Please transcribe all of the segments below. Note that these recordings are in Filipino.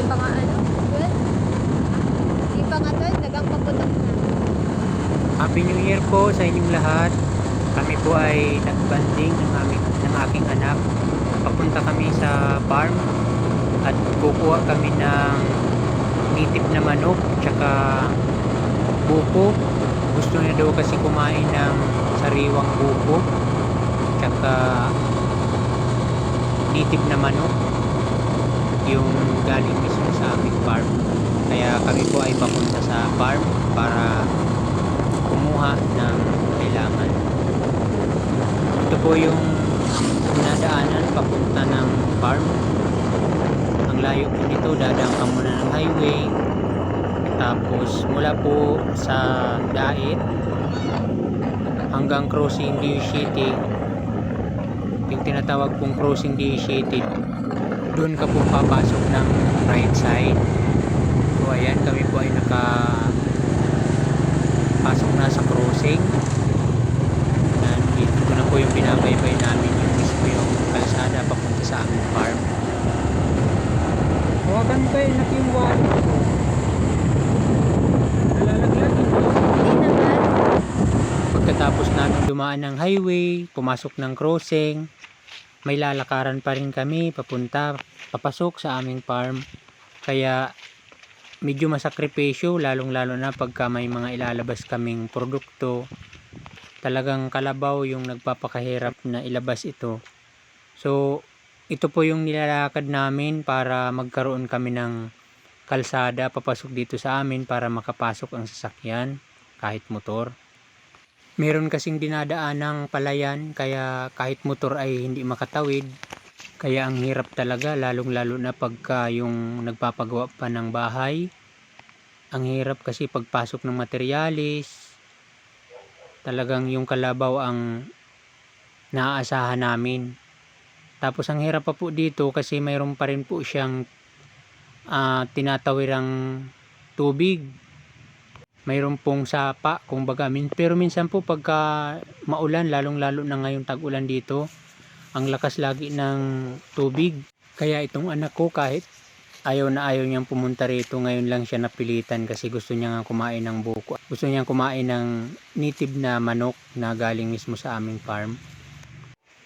pa nga ano, well, hindi pa nga 12, nagang paputok na. Happy New Year po sa inyong lahat. Kami po ay nagbanding ng aking anak. Papunta kami sa farm at kukuha kami ng native na manok tsaka buko. Gusto niya daw kasi kumain ng sariwang buko tsaka native na manok, yung galing mismo sa aming farm. Kaya kami po ay papunta sa farm para kumuha ng kailangan. Ito po yung dinadaanan papunta ng farm. Ang layo po nito, dadaan ka muna ng highway, tapos mula po sa Dait hanggang crossing DU City, yung tinatawag pong crossing DU City, doon ka po papasok ng right side. So ayan, kami po ay pasok na sa crossing. And dito na po yung binabaybay namin, yung mismo yung kalsada papunta sa aming farm. Huwagan ko yung nakiwag. Nalalaglag ito. Hindi naman. Pagkatapos namin dumaan ng highway, pumasok ng crossing, may lalakaran pa rin kami papasok sa aming farm. Kaya medyo masakripisyo, lalong lalo na pagka may mga ilalabas kaming produkto. Talagang kalabaw yung nagpapakahirap na ilabas ito. So ito po yung nilalakad namin para magkaroon kami ng kalsada papasok dito sa amin para makapasok ang sasakyan kahit motor. Meron kasing dinadaan ng palayan, kaya kahit motor ay hindi makatawid. Kaya ang hirap talaga, lalong lalo na pagka yung nagpapagawa pa ng bahay. Ang hirap kasi pagpasok ng materialis, talagang yung kalabaw ang naaasahan namin. Tapos ang hirap pa po dito kasi mayroon pa rin po siyang tinatawirang tubig. Mayroon pong sapa, kumbaga. Pero minsan po pagka maulan, lalong lalo na ngayong tag-ulan dito, ang lakas lagi ng tubig. Kaya itong anak ko, kahit ayaw na ayaw niyang pumunta rito, ngayon lang siya napilitan kasi gusto niya nga kumain ng buko. Gusto niyang kumain ng native na manok na galing mismo sa aming farm.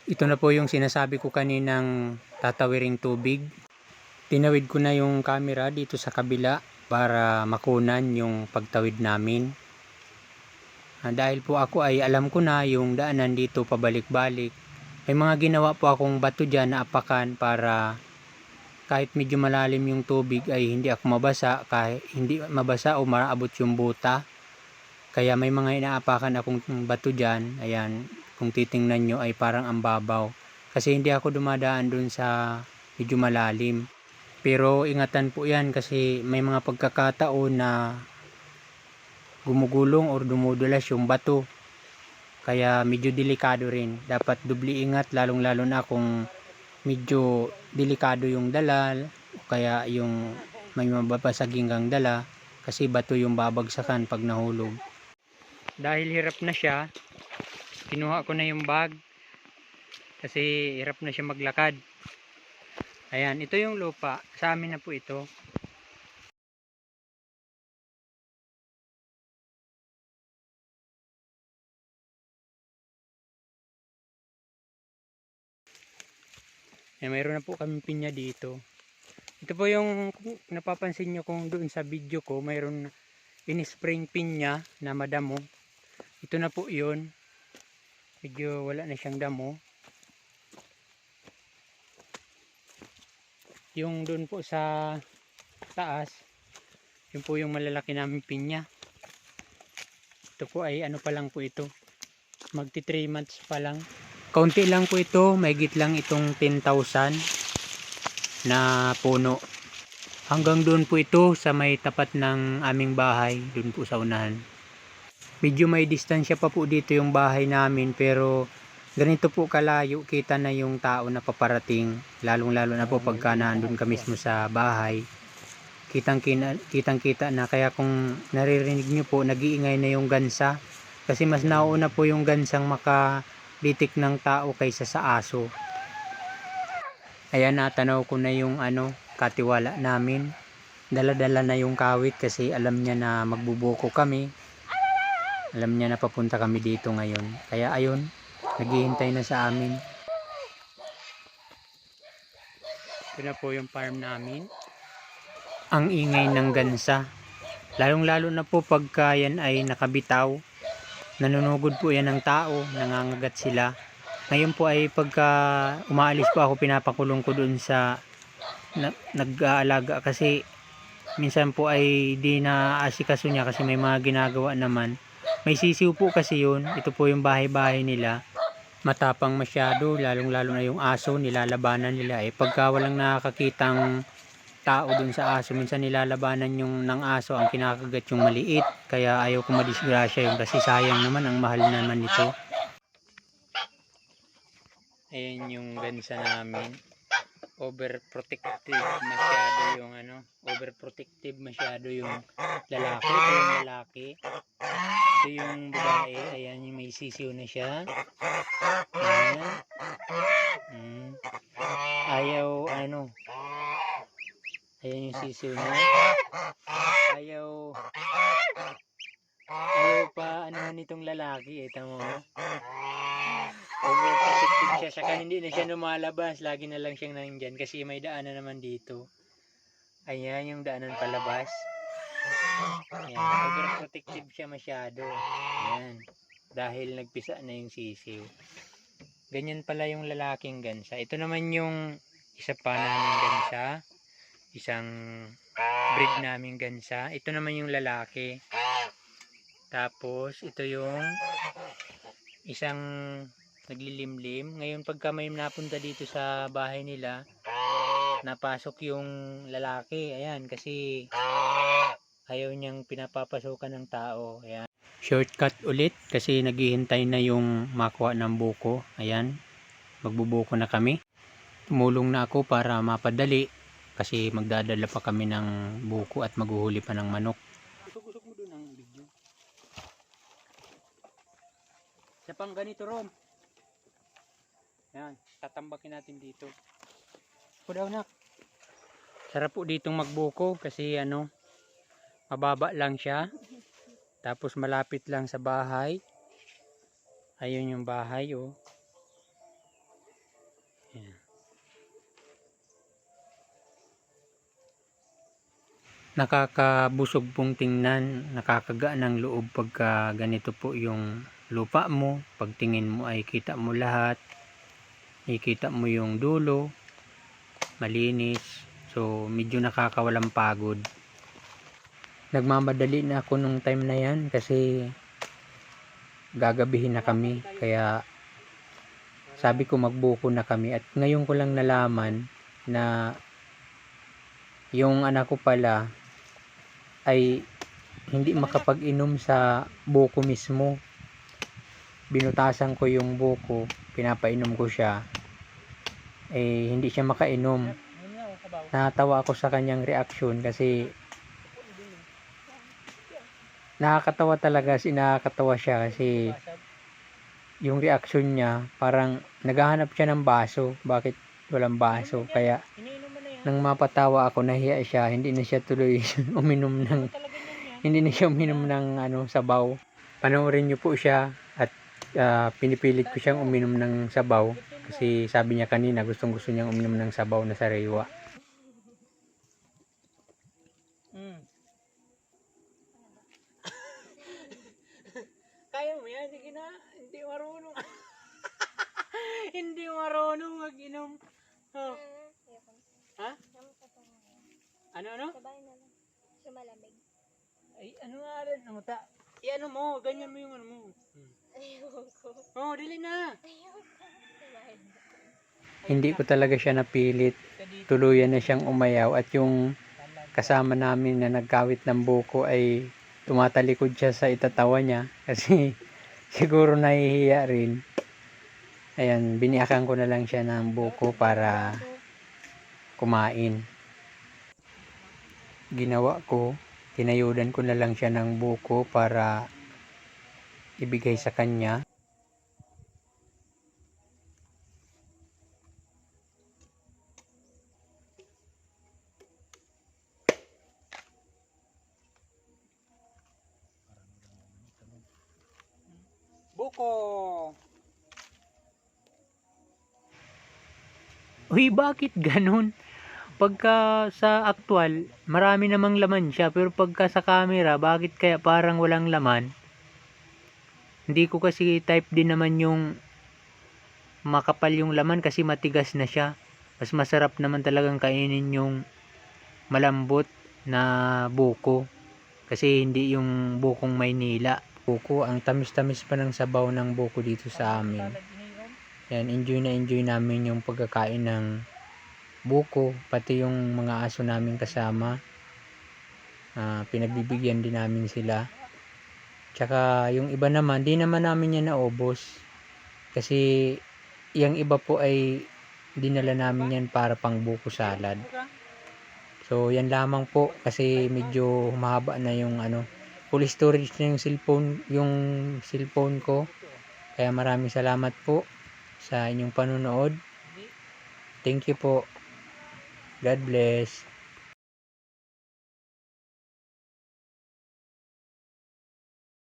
Ito na po yung sinasabi ko kaninang tatawiring tubig. Tinawid ko na yung camera dito sa kabila para makunan yung pagtawid namin. Dahil po ako ay alam ko na yung daanan dito pabalik-balik. May mga ginawa po akong bato dyan na apakan para kahit medyo malalim yung tubig ay hindi ako mabasa, kahit hindi mabasa o maabot yung buta. Kaya may mga inaapakan akong bato dyan. Ayan, kung titingnan nyo ay parang ang babaw. Kasi hindi ako dumadaan dun sa medyo malalim. Pero ingatan po yan kasi may mga pagkakataon na gumugulong o dumudulas yung bato. Kaya medyo delikado rin. Dapat dubli ingat, lalong lalo na kung medyo delikado yung dala o kaya yung may mababasaging kang dala kasi bato yung babagsakan pag nahulog. Dahil hirap na siya, kinuha ko na yung bag kasi hirap na siya maglakad. Ayan, ito yung lupa. Sa amin na po ito. Ayan, mayroon na po kami pinya dito. Ito po yung kung napapansin nyo kung doon sa video ko, mayroon in-spring pinya na madamo. Ito na po yun. Medyo wala na siyang damo. Yung doon po sa taas, yun po yung malalaki namin pinya. Ito po ay ano pa lang po ito, magti 3 months pa lang. Kaunti lang po ito, mahigit lang itong 10,000 na puno. Hanggang doon po ito sa may tapat ng aming bahay, doon po sa unahan. Medyo may distansya pa po dito yung bahay namin, pero ganito po kalayo, kita na yung tao na paparating, lalong lalo na po pagka nandun ka mismo sa bahay. Kitang kita na, kaya kung naririnig nyo po, nag-iingay na yung gansa kasi mas nauna po yung gansang makaditik ng tao kaysa sa aso. Ayan, natanaw ko na yung katiwala namin. Dala-dala na yung kawit kasi alam niya na magbubuko kami. Alam niya na papunta kami dito ngayon. Kaya ayun, naghihintay na sa amin. Ito na po yung farm namin. Ang ingay ng gansa. Lalong-lalo na po pagka yan ay nakabitaw. Nanunugod po yan ng tao, nangangagat sila. Ngayon po ay pagka umaalis po ako, pinapakulong ko dun sa nag-aalaga kasi minsan po ay di na asikaso niya kasi may mga ginagawa naman. May sisiw po kasi yun. Ito po yung bahay-bahay nila. Matapang masyado, lalong-lalo na yung aso, nilalabanan nila. Pagka walang nakakakitang tao dun sa aso, minsan nilalabanan yung ng aso, ang kinakagat yung maliit. Kaya ayaw ko madisgrasya yun kasi sayang naman, ang mahal naman nito. Ayan yung gansa namin. Overprotective masyado yung lalaki. Ito yung lalaki. Ito yung babae. Ayan yung may sisiw na siya. Ayan. Ayaw ayan yung sisiw niya. Ayaw pa nitong lalaki. Ito mo. Overprotective siya. Saka hindi na siya lumalabas. Lagi na lang siyang nandyan kasi may daanan naman dito. Ayan yung daanan palabas. Ayan. Overprotective siya masyado. Ayan. Dahil nagpisa na yung sisiw. Ganyan pala yung lalaking gansa. Ito naman yung isa pa naming gansa. Isang breed naming gansa. Ito naman yung lalaki. Tapos ito yung isang naglilimlim. Ngayon pagka may napunta dito sa bahay nila, napasok yung lalaki. Ayan, kasi ayaw niyang pinapapasukan ng tao. Ayan. Shortcut ulit kasi naghihintay na yung makuha ng buko. Ayan, magbubuko na kami. Tumulong na ako para mapadali kasi magdadala pa kami ng buko at maghuhuli pa ng manok. Usok-usok mo doon ang video. Sa pang ganito ron. Ayan, tatambakin natin dito. Pudaw na. Sarap po ditong magbuko kasi mababa lang siya. Tapos malapit lang sa bahay. Ayun yung bahay, oh. Ayan. Nakakabusog pong tingnan, nakakagaan ng loob pagka ganito po yung lupa mo. Pagtingin mo ay kita mo lahat. Ikita mo yung dulo, malinis. So medyo nakakawalang pagod. Nagmamadali na ako nung time na yan kasi gagabihin na kami. Kaya sabi ko magbuko na kami. At ngayon ko lang nalaman na yung anak ko pala ay hindi makapag-inom sa buko mismo. Binutasan ko yung buko, pinapainom ko siya. Hindi siya makainom. Natawa ako sa kanyang reaksyon kasi nakakatawa talaga, nakakatawa siya kasi yung reaksyon niya parang naghahanap siya ng baso. Bakit walang baso? Kaya nang mapatawa ako, nahiya siya, hindi na siya tuloy uminom ng sabaw. Panoorin niyo po siya at pinipilit ko siyang uminom ng sabaw kasi sabi niya kanina gustong niyang uminom ng sabaw na sariwa. Kaya mo yan, sige na, hindi marunong. Hindi marunong mag-inom. Oh. Ha? Ano? Sabay na lang. Sumalamig. Ay, ano nga rin? Ano mo, ganyan mo yung ano mo. Ayoko. Oh, dili na. Ayoko. Sabay na. Hindi ko talaga siya napilit. Tuluyan na siyang umayaw at yung kasama namin na nagkawit ng buko ay tumatalikod siya sa itatawa niya kasi siguro nahihiya rin. Ayan, biniakan ko na lang siya ng buko para kumain. Ginawa ko, tinayudan ko na lang siya ng buko para ibigay sa kanya. buko. Uy, bakit ganun? Pagka sa actual, marami namang laman siya, pero pagka sa camera, bakit kaya parang walang laman? Hindi ko kasi type din naman yung makapal yung laman kasi matigas na siya. Mas masarap naman talagang kainin yung malambot na buko. Kasi hindi yung bukong Maynila. Buko, ang tamis-tamis pa ng sabaw ng buko dito sa amin. Yan, enjoy namin yung pagkakain ng buko, pati yung mga aso namin kasama. Pinagbibigyan din namin sila. Tsaka yung iba naman, di naman namin yan naubos. Kasi yung iba po ay dinala namin yan para pang buko salad. So yan lamang po kasi medyo humaba na yung full storage na yung cellphone ko. Kaya maraming salamat po sa inyong panonood. Thank you po. God bless.